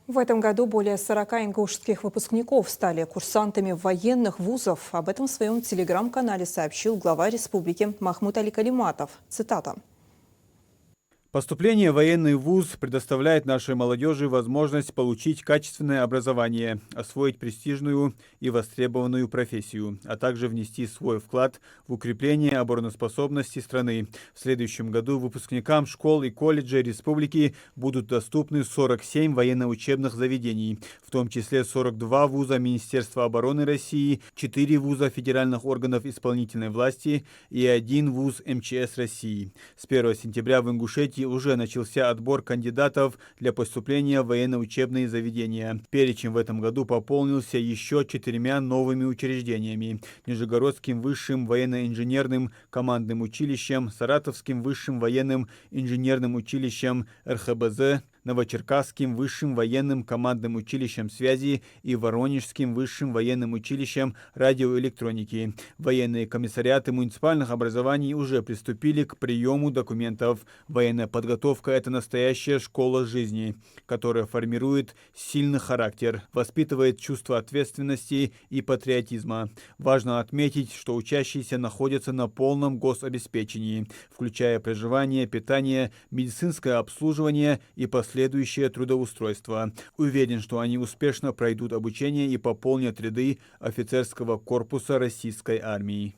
В этом году более 40 ингушских выпускников стали курсантами военных вузов. Об этом в своем телеграм-канале сообщил глава республики Махмуд Али Калиматов. Цитата. Поступление в военный вуз предоставляет нашей молодежи возможность получить качественное образование, освоить престижную и востребованную профессию, а также внести свой вклад в укрепление обороноспособности страны. В следующем году выпускникам школ и колледжей республики будут доступны 47 военно-учебных заведений, в том числе 42 вуза Министерства обороны России, 4 вуза федеральных органов исполнительной власти и 1 вуз МЧС России. С 1 сентября в Ингушетии уже начался отбор кандидатов для поступления в военно-учебные заведения. Перечень в этом году пополнился еще 4 новыми учреждениями: Нижегородским высшим военно-инженерным командным училищем, Саратовским высшим военным инженерным училищем РХБЗ, Новочеркасским высшим военным командным училищем связи и Воронежским высшим военным училищем радиоэлектроники. Военные комиссариаты муниципальных образований уже приступили к приему документов. Военная подготовка – это настоящая школа жизни, которая формирует сильный характер, воспитывает чувство ответственности и патриотизма. Важно отметить, что учащиеся находятся на полном гособеспечении, включая проживание, питание, медицинское обслуживание и последующее трудоустройство. Уверен, что они успешно пройдут обучение и пополнят ряды офицерского корпуса российской армии.